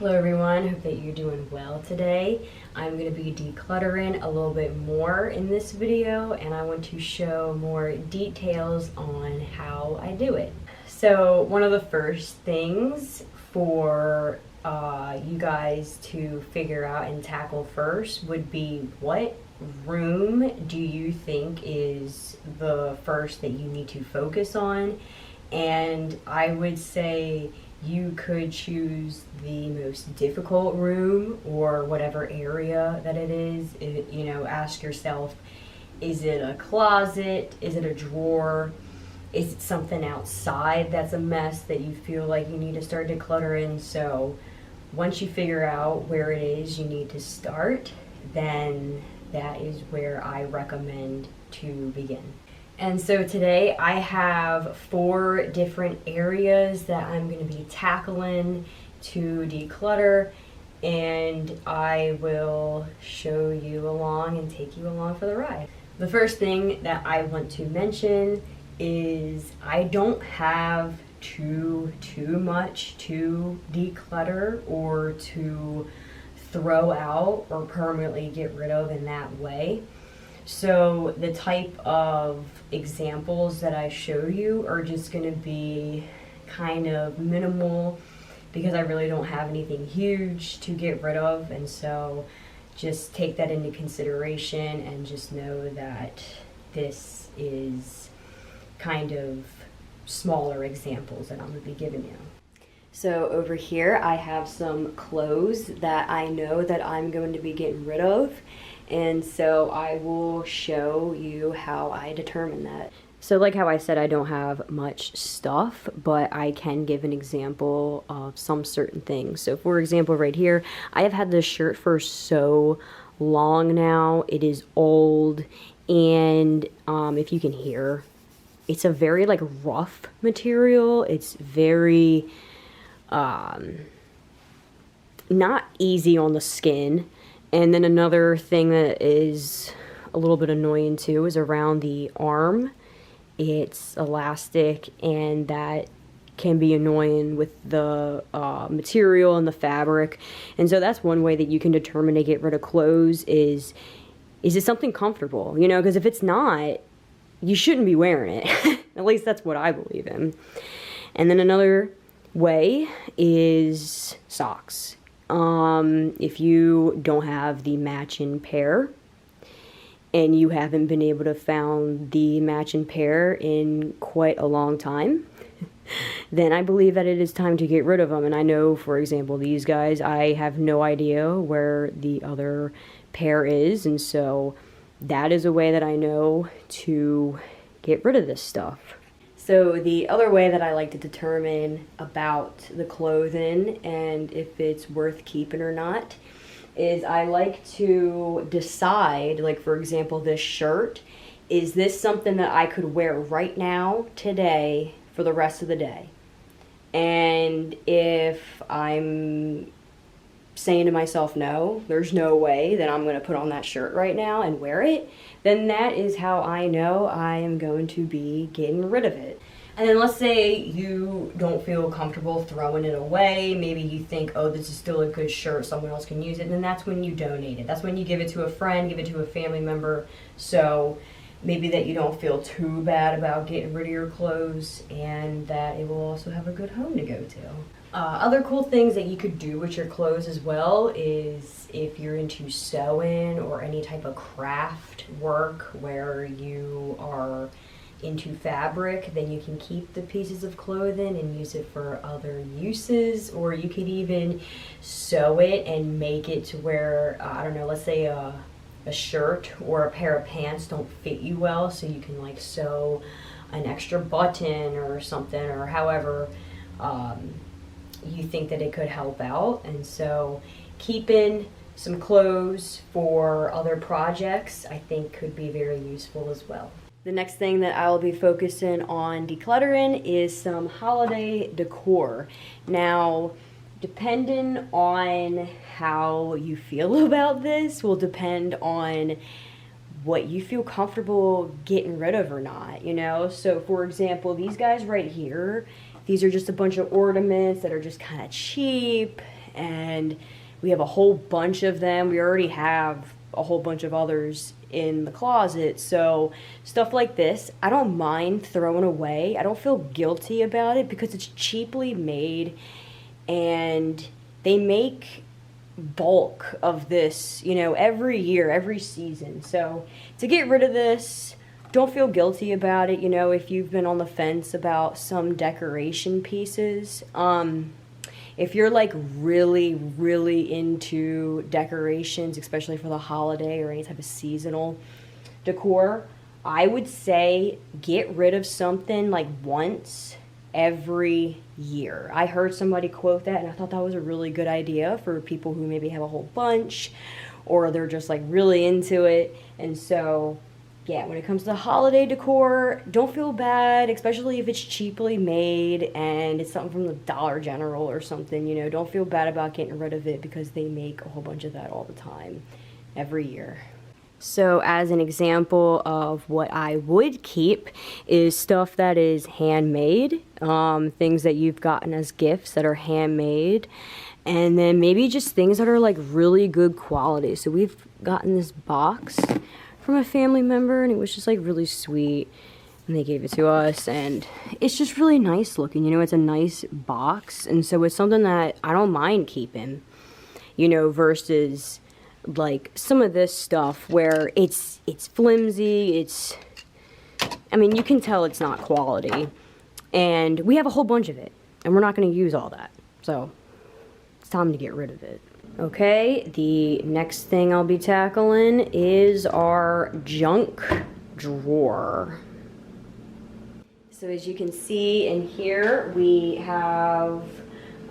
Hello everyone, hope that you're doing well today. I'm going to be decluttering a little bit more in this video, and I want to show more details on how I do it. So one of the first things for you guys to figure out and tackle first would be, what room do you think is the first that you need to focus on? And I would say you could choose the most difficult room, or whatever area that it is. Ask yourself, is it a closet? Is it a drawer? Is it something outside that's a mess that you feel like you need to start decluttering? So once you figure out where it is you need to start, then that is where I recommend to begin. And so today I have 4 different areas that I'm going to be tackling to declutter, and I will show you along and take you along for the ride. The first thing that I want to mention is I don't have too much to declutter or to throw out or permanently get rid of in that way. So the type of examples that I show you are just going to be kind of minimal, because I really don't have anything huge to get rid of, and so just take that into consideration and just know that this is kind of smaller examples that I'm going to be giving you. So over here I have some clothes that I know that I'm going to be getting rid of, and so I will show you how I determine that. So like how I said, I don't have much stuff, but I can give an example of some certain things. So for example, right here, I have had this shirt for so long now. It is old, and if you can hear, it's a very rough material. It's very not easy on the skin. And then another thing that is a little bit annoying too is around the arm. It's elastic, and that can be annoying with the material and the fabric. And so that's one way that you can determine to get rid of clothes is it something comfortable? Because if it's not, you shouldn't be wearing it. At least that's what I believe in. And then another way is socks. If you don't have the matching pair and you haven't been able to found the matching pair in quite a long time, then I believe that it is time to get rid of them. And I know, for example, these guys, I have no idea where the other pair is, and so that is a way that I know to get rid of this stuff. So the other way that I like to determine about the clothing and if it's worth keeping or not is I like to decide, like for example, this shirt, is this something that I could wear right now, today, for the rest of the day? And if I'm saying to myself, no, there's no way that I'm going to put on that shirt right now and wear it, then that is how I know I am going to be getting rid of it. And then let's say you don't feel comfortable throwing it away. Maybe you think, oh, this is still a good shirt, someone else can use it. And then that's when you donate it. That's when you give it to a friend, give it to a family member. So maybe that you don't feel too bad about getting rid of your clothes, and that it will also have a good home to go to. Other cool things that you could do with your clothes as well is if you're into sewing or any type of craft work where you are into fabric, then you can keep the pieces of clothing and use it for other uses. Or you could even sew it and make it to where, I don't know, let's say a shirt or a pair of pants don't fit you well, so you can sew an extra button or something, or however you think that it could help out. And so keeping some clothes for other projects, I think, could be very useful as well. The next thing that I'll be focusing on decluttering is some holiday decor. Now, depending on how you feel about this will depend on what you feel comfortable getting rid of or not, So for example, these guys right here, these are just a bunch of ornaments that are just kind of cheap and we have a whole bunch of them. We already have a whole bunch of others in the closet. So stuff like this, I don't mind throwing away. I don't feel guilty about it because it's cheaply made, and they make bulk of this, you know, every year, every season. So to get rid of this, don't feel guilty about it. You know, if you've been on the fence about some decoration pieces, if you're like really, really into decorations, especially for the holiday or any type of seasonal decor, I would say get rid of something like once every year. I heard somebody quote that, and I thought that was a really good idea for people who maybe have a whole bunch or they're just like really into it. And so yeah, when it comes to holiday decor, don't feel bad, especially if it's cheaply made and it's something from the Dollar General or something, you know, don't feel bad about getting rid of it because they make a whole bunch of that all the time, every year. So as an example of what I would keep is stuff that is handmade, things that you've gotten as gifts that are handmade, and then maybe just things that are like really good quality. So we've gotten this box from a family member, and it was just like really sweet, and they gave it to us, and it's just really nice looking, you know, it's a nice box, and so it's something that I don't mind keeping, you know, versus like some of this stuff where it's flimsy, I mean, you can tell it's not quality, and we have a whole bunch of it, and we're not going to use all that, so it's time to get rid of it. Okay, the next thing I'll be tackling is our junk drawer. So as you can see in here, we have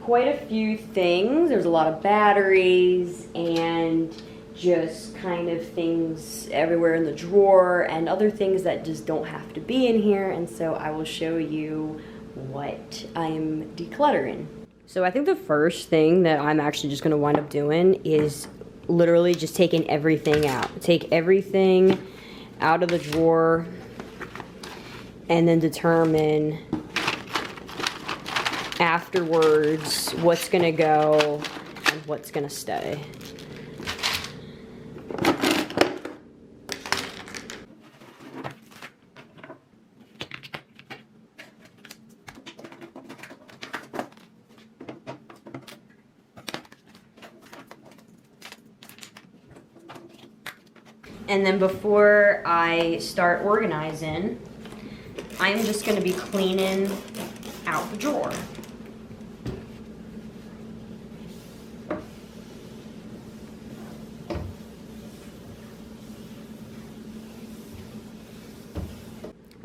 quite a few things. There's a lot of batteries and just kind of things everywhere in the drawer and other things that just don't have to be in here. And so I will show you what I'm decluttering. So I think the first thing that I'm actually just gonna wind up doing is literally just taking everything out. Take everything out of the drawer and then determine afterwards what's gonna go and what's gonna stay. And then before I start organizing, I'm just going to be cleaning out the drawer.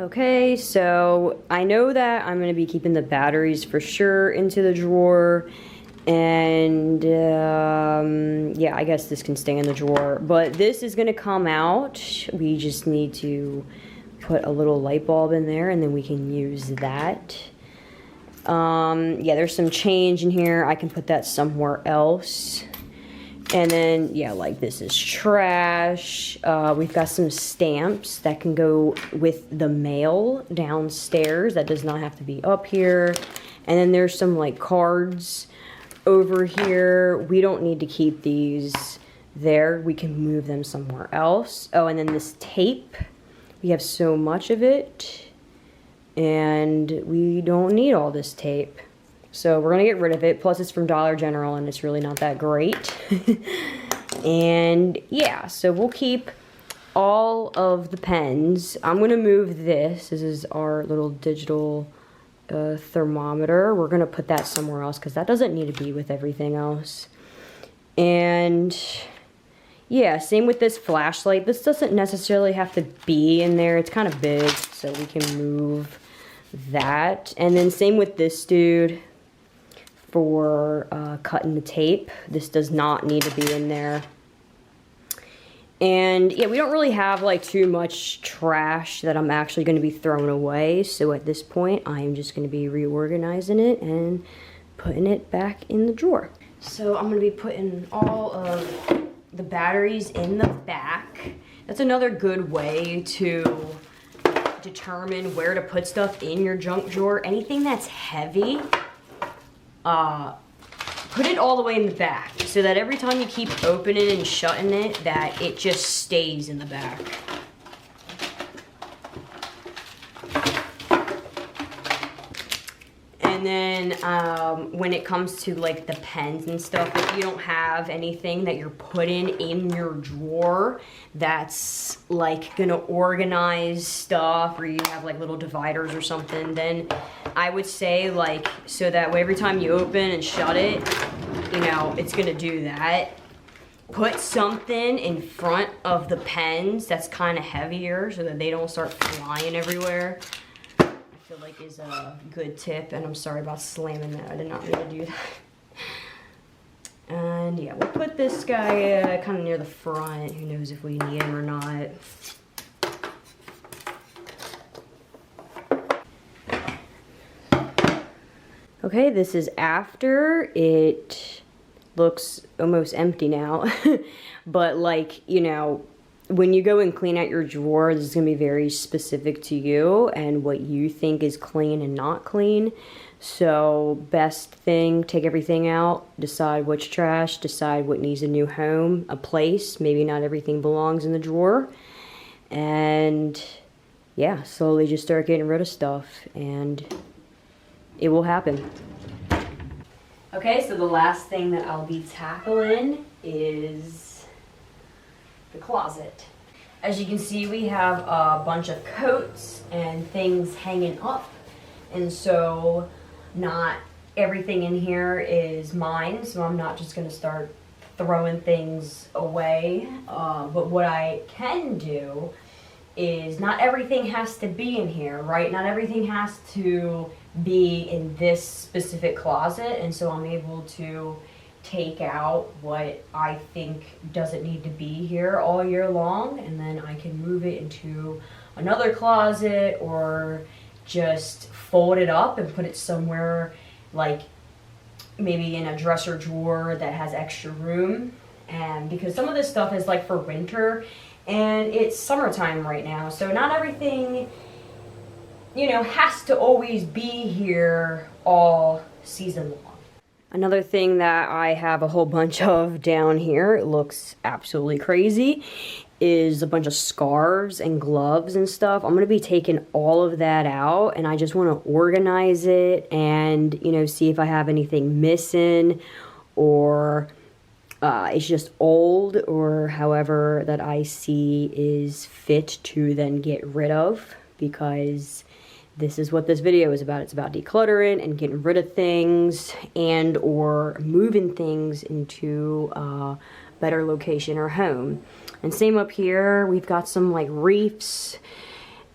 Okay, so I know that I'm going to be keeping the batteries for sure into the drawer. And yeah, I guess this can stay in the drawer, but this is gonna come out. We just need to put a little light bulb in there and then we can use that. Yeah, there's some change in here. I can put that somewhere else. And then, yeah, like this is trash. We've got some stamps that can go with the mail downstairs. That does not have to be up here. And then there's some like cards over here. We don't need to keep these there. We can move them somewhere else. Oh, and then this tape. We have so much of it, and we don't need all this tape. So we're gonna get rid of it. Plus it's from Dollar General, and it's really not that great. And yeah, so we'll keep all of the pens. I'm gonna move this. This is our little digital thermometer. We're gonna put that somewhere else because that doesn't need to be with everything else. And yeah, same with this flashlight. This doesn't necessarily have to be in there. It's kind of big, so we can move that. And then same with this dude for cutting the tape. This does not need to be in there. And yeah, we don't really have like too much trash that I'm actually going to be throwing away. So at this point, I'm just going to be reorganizing it and putting it back in the drawer. So I'm going to be putting all of the batteries in the back. That's another good way to determine where to put stuff in your junk drawer. Anything that's heavy, put it all the way in the back so that every time you keep opening and shutting it, that it just stays in the back. And then when it comes to like the pens and stuff, if you don't have anything that you're putting in your drawer that's like gonna organize stuff, or you have like little dividers or something, then I would say, like, so that way every time you open and shut it, you know, it's gonna do that. Put something in front of the pens that's kind of heavier so that they don't start flying everywhere. I feel like is a good tip, and I'm sorry about slamming that. I did not mean to do that. And yeah, we'll put this guy kind of near the front. Who knows if we need him or not. Okay, this is after. It looks almost empty now. But like, you know, when you go and clean out your drawer, this is going to be very specific to you and what you think is clean and not clean. So best thing, take everything out, decide what's trash, decide what needs a new home, a place. Maybe not everything belongs in the drawer. And yeah, slowly just start getting rid of stuff and it will happen. Okay, so the last thing that I'll be tackling is the closet. As you can see, we have a bunch of coats and things hanging up, and so not everything in here is mine, so I'm not just going to start throwing things away. But what I can do is, not everything has to be in here, right? Not everything has to be in this specific closet, and so I'm able to take out what I think doesn't need to be here all year long, and then I can move it into another closet or just fold it up and put it somewhere, like maybe in a dresser drawer that has extra room. And because some of this stuff is like for winter and it's summertime right now, so not everything, you know, has to always be here all season long. Another thing that I have a whole bunch of down here, it looks absolutely crazy, is a bunch of scarves and gloves and stuff. I'm going to be taking all of that out, and I just want to organize it and, you know, see if I have anything missing, or it's just old, or however that I see is fit to then get rid of, because this is what this video is about. It's about decluttering and getting rid of things, and or moving things into a better location or home. And same up here, we've got some like reefs,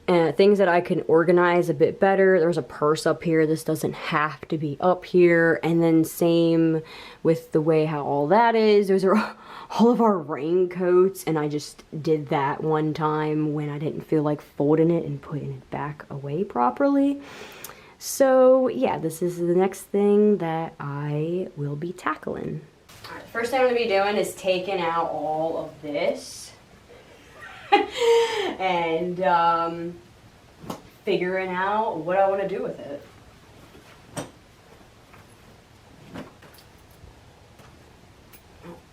things that I can organize a bit better. There's a purse up here. This doesn't have to be up here. And then same with the way how all that is. Those are all of our raincoats, and I just did that one time when I didn't feel like folding it and putting it back away properly. So yeah, this is the next thing that I will be tackling. All right, first thing I'm going to be doing is taking out all of this and figuring out what I want to do with it.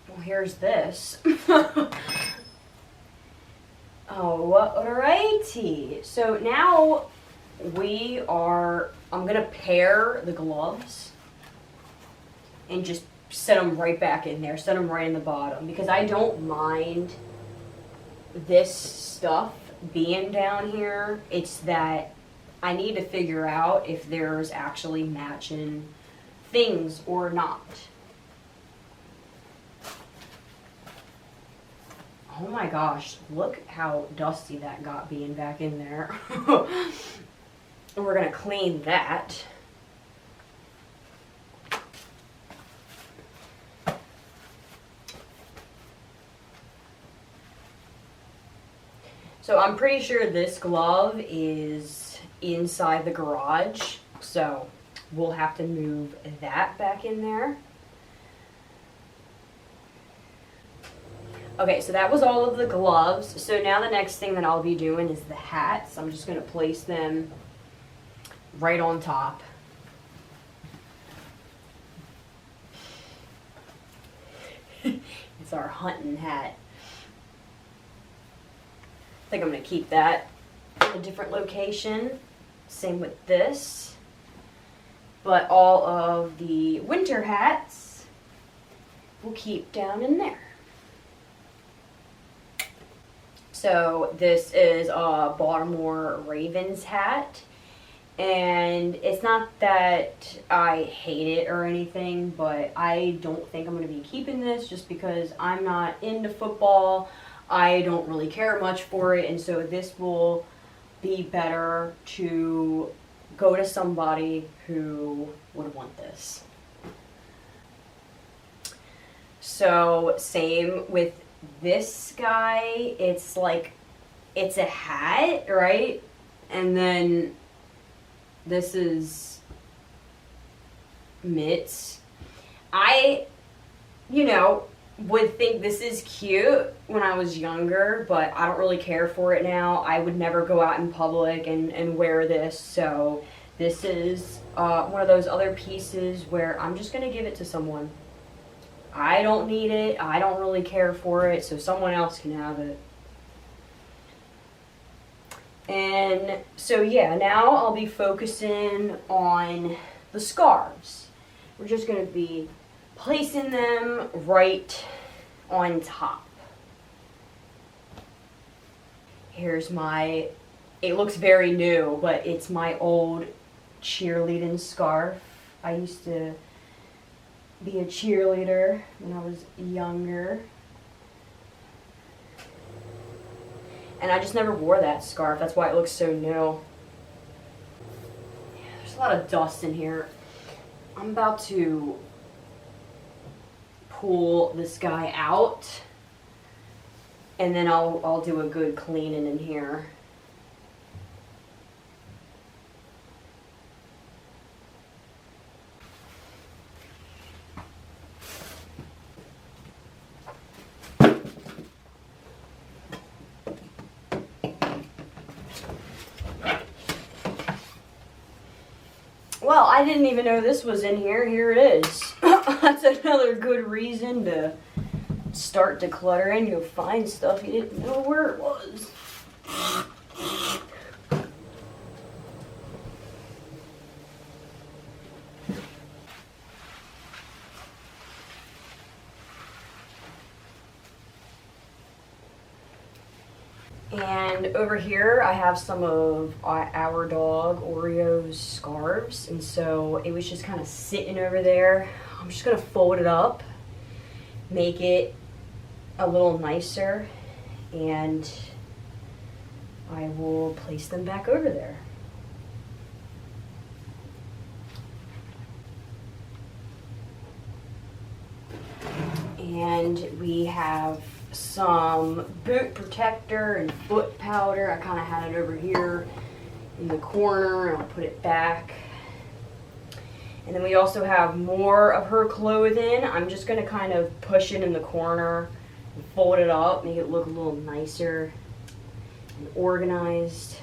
Well, here's this. Alrighty. So now I'm going to pair the gloves and just set them right back in there, set them right in the bottom, because I don't mind this stuff being down here. It's that I need to figure out if there's actually matching things or not. Oh my gosh, look how dusty that got being back in there. We're gonna clean that. So I'm pretty sure this glove is inside the garage, so we'll have to move that back in there. Okay, so that was all of the gloves. So now the next thing that I'll be doing is the hats. I'm just going to place them right on top. It's our hunting hat. I think I'm going to keep that in a different location. Same with this. But all of the winter hats we'll keep down in there. So this is a Baltimore Ravens hat. And it's not that I hate it or anything, but I don't think I'm going to be keeping this just because I'm not into football. I don't really care much for it, and so this will be better to go to somebody who would want this. So same with this guy. It's like, it's a hat, right? And then this is mitts. I, would think this is cute when I was younger, but I don't really care for it now. I would never go out in public and wear this, so this is one of those other pieces where I'm just going to give it to someone. I don't need it. I don't really care for it, so someone else can have it. And so yeah, now I'll be focusing on the scarves. We're just going to be placing them right on top. Here's my, it looks very new, but it's my old cheerleading scarf. I used to be a cheerleader when I was younger. And I just never wore that scarf. That's why it looks so new. There's a lot of dust in here. I'm about to pull this guy out, and then I'll do a good cleaning in here. Well, I didn't even know this was in here. Here it is. That's another good reason to start decluttering. You'll find stuff you didn't know where it was. And over here I have some of our dog Oreo's scarves, and so it was just kind of sitting over there. I'm just going to fold it up, make it a little nicer, and I will place them back over there. And we have some boot protector and foot powder. I kind of had it over here in the corner, and I'll put it back. And then we also have more of her clothing. I'm just going to kind of push it in the corner and fold it up, make it look a little nicer and organized.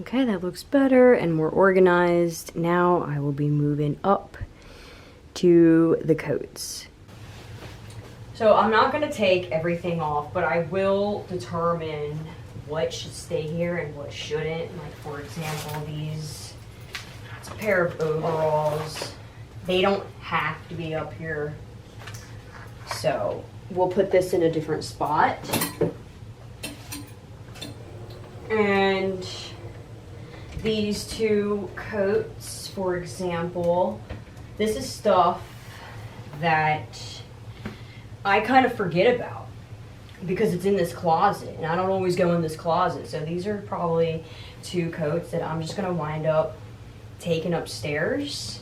Okay, that looks better and more organized. Now I will be moving up to the coats. So I'm not going to take everything off, but I will determine what should stay here and what shouldn't. Like, for example, these, it's a pair of overalls. They don't have to be up here. So we'll put this in a different spot. And these two coats, for example, this is stuff that I kind of forget about because it's in this closet, and I don't always go in this closet. So these are probably two coats that I'm just going to wind up taking upstairs.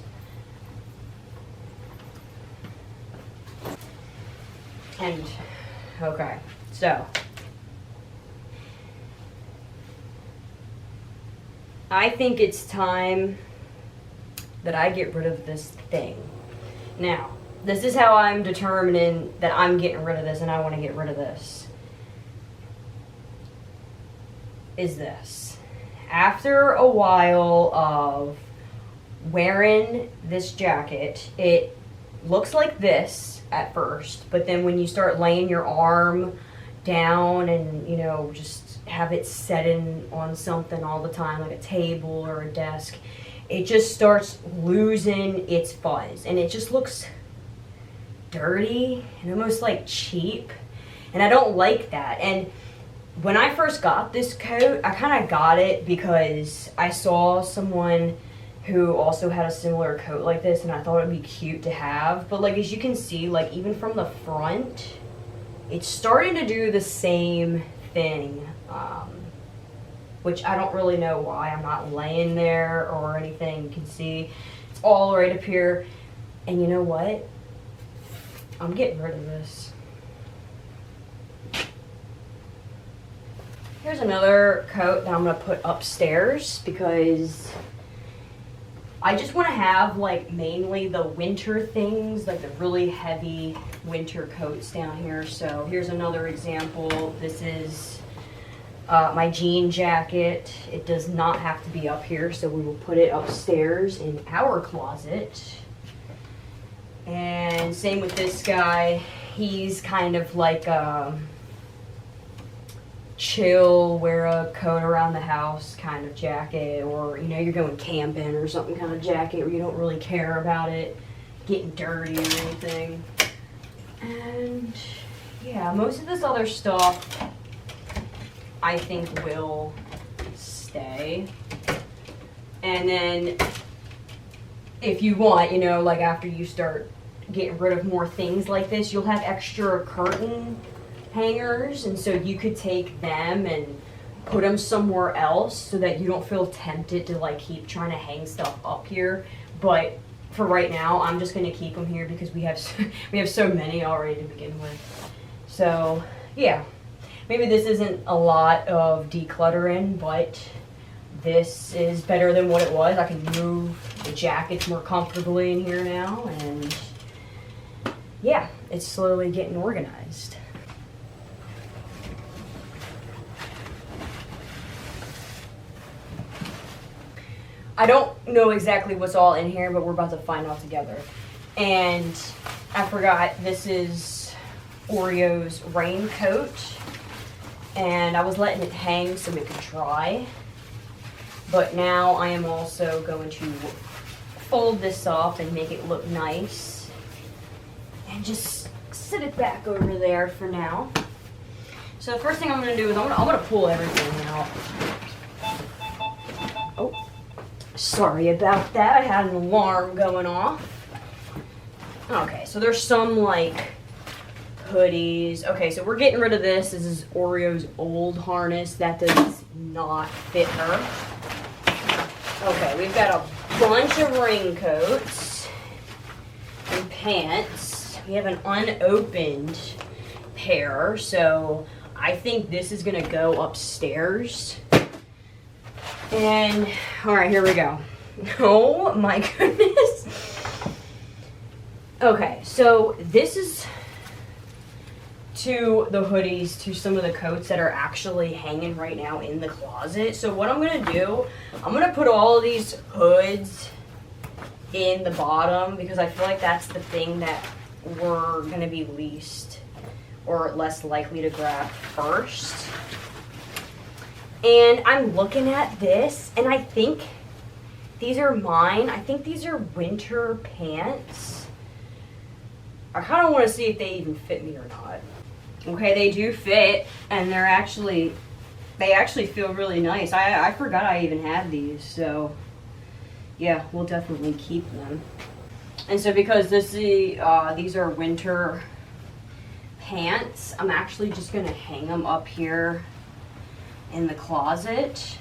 And, okay, so I think it's time that I get rid of this thing. Now, this is how I'm determining that I'm getting rid of this and I want to get rid of this. Is this. After a while of wearing this jacket, it looks like this at first, but then when you start laying your arm down and, you know, just have it setting on something all the time, like a table or a desk, it just starts losing its fuzz and it just looks dirty and almost like cheap, and I don't like that. And when I first got this coat, I kind of got it because I saw someone who also had a similar coat like this, and I thought it'd be cute to have. But like, as you can see, like even from the front, it's starting to do the same thing, which I don't really know why. I'm not laying there or anything. You can see it's all right up here. And you know what? I'm getting rid of this. Here's another coat that I'm gonna put upstairs because I just want to have like mainly the winter things, like the really heavy winter coats down here. So here's another example. This is my jean jacket. It does not have to be up here, so we will put it upstairs in our closet. And same with this guy. He's kind of like chill, wear a coat around the house kind of jacket, or you know, you're going camping or something kind of jacket where you don't really care about it getting dirty or anything. And yeah, most of this other stuff I think will stay. And then if you want, you know, like after you start getting rid of more things like this, you'll have extra curtain hangers, and so you could take them and put them somewhere else so that you don't feel tempted to like keep trying to hang stuff up here. But for right now, I'm just going to keep them here because we have so many already to begin with. So yeah, maybe this isn't a lot of decluttering, but this is better than what it was. I can move the jackets more comfortably in here now, and yeah, it's slowly getting organized. I don't know exactly what's all in here, but we're about to find out together. And I forgot, this is Oreo's raincoat, and I was letting it hang so it could dry. But now I am also going to fold this up and make it look nice, and just sit it back over there for now. So the first thing I'm going to do is I'm going to pull everything out. Oh. Sorry about that, I had an alarm going off. Okay, so there's some like hoodies. Okay, so we're getting rid of this. This is Oreo's old harness. That does not fit her. Okay, we've got a bunch of raincoats and pants. We have an unopened pair, so I think this is gonna go upstairs. And, all right, here we go. Oh my goodness. Okay, so this is to the hoodies, to some of the coats that are actually hanging right now in the closet. So what I'm gonna do, I'm gonna put all of these hoods in the bottom because I feel like that's the thing that we're gonna be least or less likely to grab first. And I'm looking at this, and I think these are mine. I think these are winter pants. I kind of want to see if they even fit me or not. Okay, they do fit, and they actually feel really nice. I forgot I even had these, so yeah, we'll definitely keep them. And so because these are winter pants, I'm actually just gonna hang them up here in the closet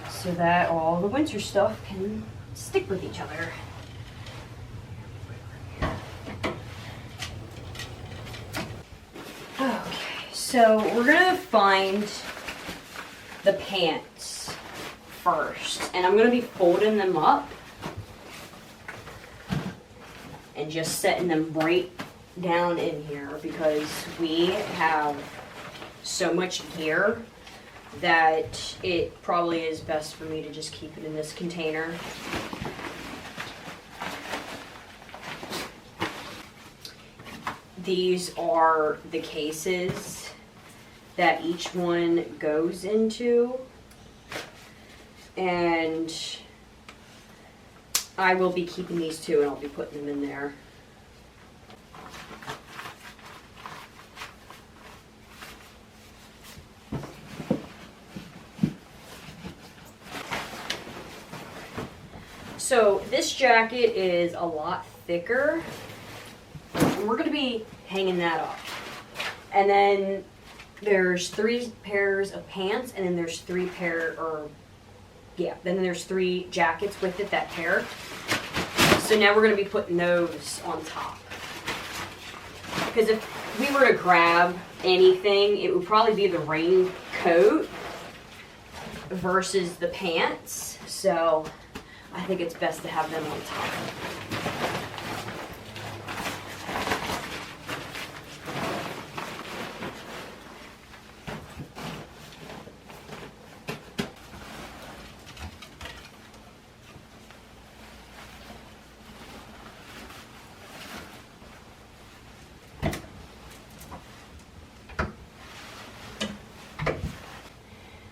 so that all the winter stuff can stick with each other. Okay, so we're gonna find the pants first, and I'm gonna be folding them up, and just setting them right down in here because we have so much gear that it probably is best for me to just keep it in this container. These are the cases that each one goes into, and I will be keeping these two and I'll be putting them in there. So this jacket is a lot thicker. We're going to be hanging that up. And then there's 3 pairs of pants, and then there's 3 jackets with it that pair. So now we're going to be putting those on top. Because if we were to grab anything, it would probably be the raincoat versus the pants. So I think it's best to have them on top.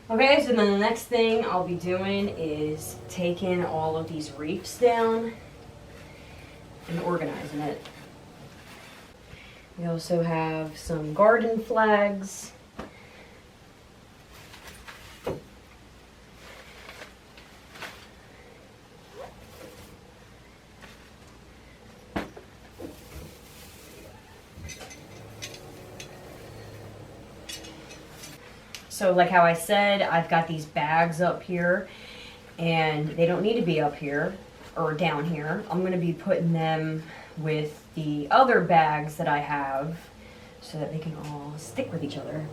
Okay, so then the next thing I'll be doing is taking all of these reefs down and organizing it. We also have some garden flags. So like how I said, I've got these bags up here, and they don't need to be up here or down here. I'm going to be putting them with the other bags that I have so that they can all stick with each other.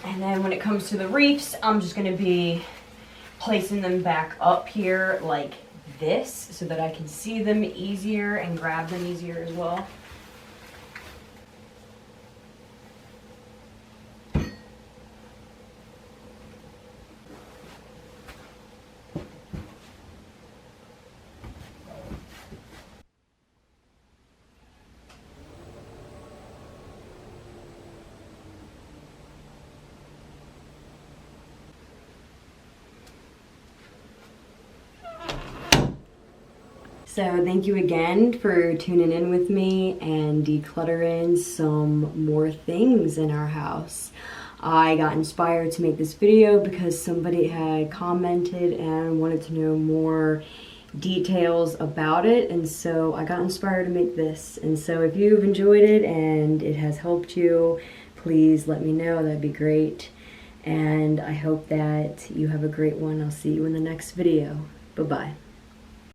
And then when it comes to the reefs, I'm just going to be placing them back up here like this so that I can see them easier and grab them easier as well. So thank you again for tuning in with me and decluttering some more things in our house. I got inspired to make this video because somebody had commented and wanted to know more details about it, and so I got inspired to make this. And so if you've enjoyed it and it has helped you, please let me know. That'd be great. And I hope that you have a great one. I'll see you in the next video. Bye-bye.